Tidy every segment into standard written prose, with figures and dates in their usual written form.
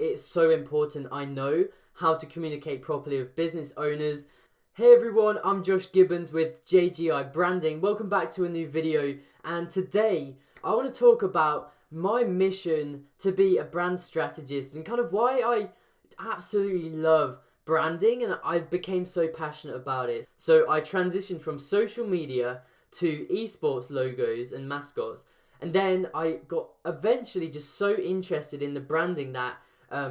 it's so important I know how to communicate properly with business owners. Hey everyone, I'm Josh Gibbons with JGI Branding. Welcome back to a new video, and today I want to talk about my mission to be a brand strategist and kind of why I absolutely love branding and I became so passionate about it. So I transitioned from social media to esports logos and mascots, and then I got eventually just so interested in the branding that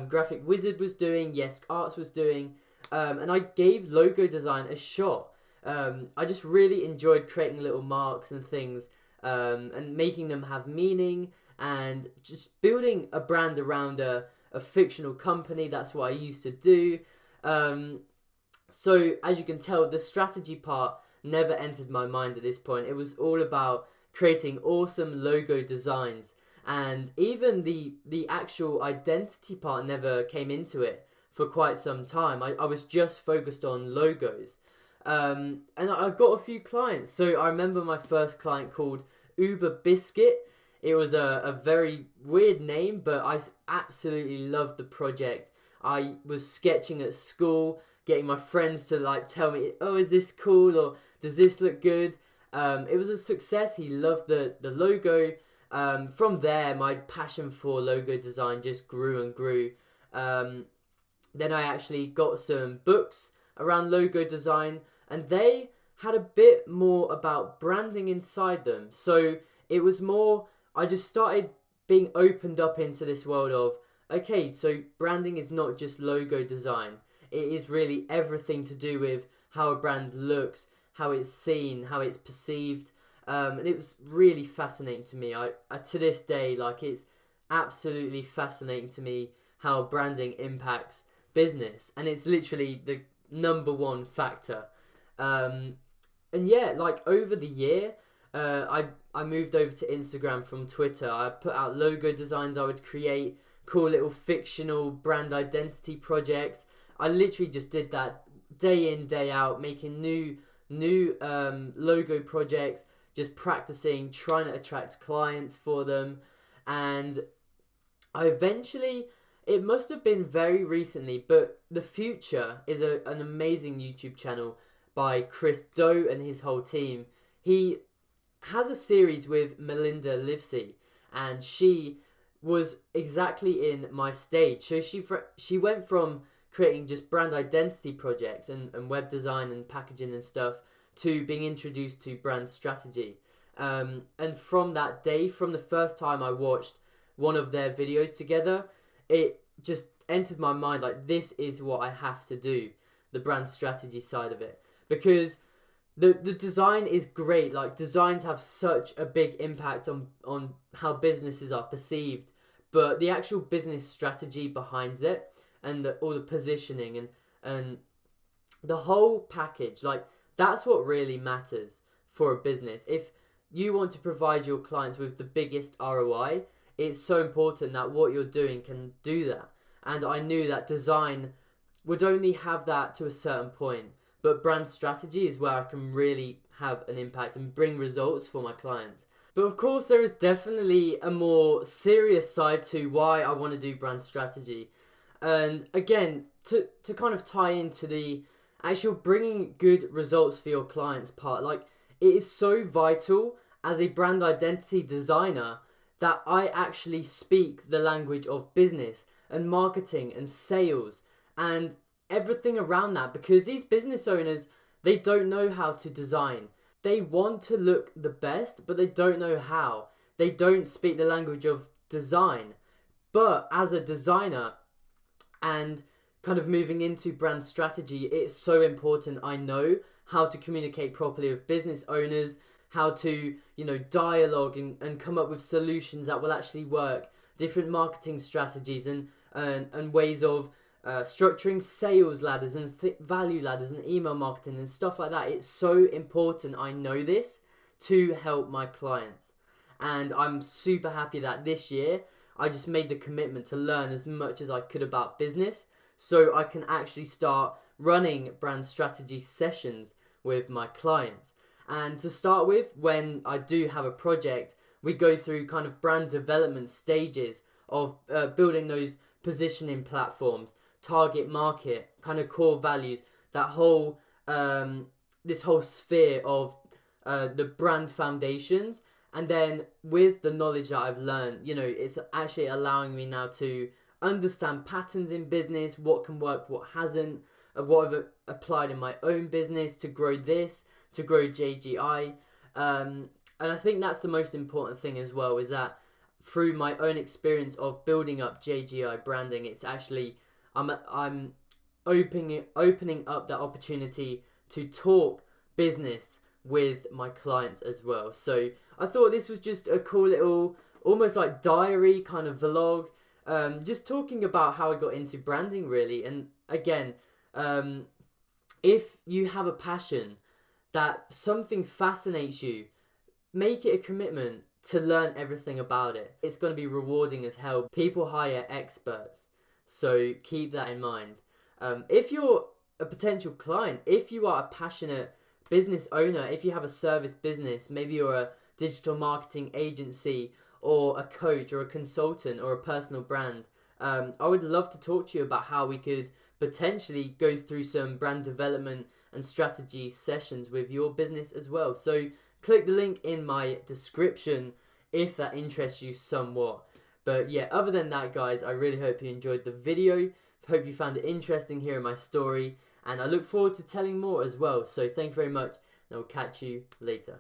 Graphic Wizard was doing, Yes Arts was doing, and I gave logo design a shot. I just really enjoyed creating little marks and things and making them have meaning and just building a brand around a fictional company. That's what I used to do. So as you can tell, the strategy part never entered my mind at this point. It was all about creating awesome logo designs, and even the actual identity part never came into it for quite some time. I was just focused on logos, and I got a few clients. So I remember my first client called Uber Biscuit. It was a very weird name, but I absolutely loved the project. I was sketching at school, getting my friends to like tell me, oh, is this cool, or does this look good? It was a success. He loved the logo. From there, my passion for logo design just grew and grew. Then I actually got some books around logo design, and they had a bit more about branding inside them. So it was more, I just started being opened up into this world of, okay, so branding is not just logo design. It is really everything to do with how a brand looks, how it's seen, how it's perceived. And it was really fascinating to me. I to this day, like, it's absolutely fascinating to me how branding impacts business, and it's literally the number one factor. And yeah, like over the year, I moved over to Instagram from Twitter. I put out logo designs I would create, cool little fictional brand identity projects. I literally just did that day in, day out, making new logo projects, just practicing, trying to attract clients for them. And I eventually, it must have been very recently, but The Future is an amazing YouTube channel by Chris Do and his whole team. He has a series with Melinda Livesey, and she was exactly in my stage. So she went from creating just brand identity projects and web design and packaging and stuff to being introduced to brand strategy. And from that day, from the first time I watched one of their videos together, it just entered my mind like, this is what I have to do, the brand strategy side of it. Because the design is great. Like, designs have such a big impact on how businesses are perceived, but the actual business strategy behind it and all the positioning and the whole package, like, that's what really matters for a business. If you want to provide your clients with the biggest ROI, it's so important that what you're doing can do that. And I knew that design would only have that to a certain point, but brand strategy is where I can really have an impact and bring results for my clients. But of course, there is definitely a more serious side to why I want to do brand strategy. And again, to kind of tie into the actual bringing good results for your clients part, like, it is so vital as a brand identity designer that I actually speak the language of business and marketing and sales and everything around that, because these business owners, they don't know how to design. They want to look the best, but they don't know how. They don't speak the language of design. But as a designer and kind of moving into brand strategy, it's so important I know how to communicate properly with business owners, how to, dialogue and come up with solutions that will actually work, different marketing strategies and ways of structuring sales ladders and value ladders and email marketing and stuff like that. It's so important I know this to help my clients. And I'm super happy that this year I just made the commitment to learn as much as I could about business so I can actually start running brand strategy sessions with my clients. And to start with, when I do have a project, we go through kind of brand development stages of building those positioning platforms, target market, kind of core values, that whole this whole sphere of the brand foundations. And then with the knowledge that I've learned, you know, it's actually allowing me now to understand patterns in business, what can work, what hasn't, what I've applied in my own business to grow this, to grow JGI. And I think that's the most important thing as well, is that through my own experience of building up JGI branding, it's actually, I'm opening up that opportunity to talk business with my clients as well. So I thought this was just a cool little, almost like diary kind of vlog, just talking about how I got into branding really. And again, if you have a passion, that something fascinates you, make it a commitment to learn everything about it. It's going to be rewarding as hell. People hire experts, so keep that in mind. If you're a potential client, if you are a passionate business owner, if you have a service business, maybe you're a digital marketing agency or a coach or a consultant or a personal brand, I would love to talk to you about how we could potentially go through some brand development and strategy sessions with your business as well. So click the link in my description if that interests you somewhat. But yeah, other than that, guys, I really hope you enjoyed the video. Hope you found it interesting hearing my story, and I look forward to telling more as well. So thank you very much, and I'll catch you later.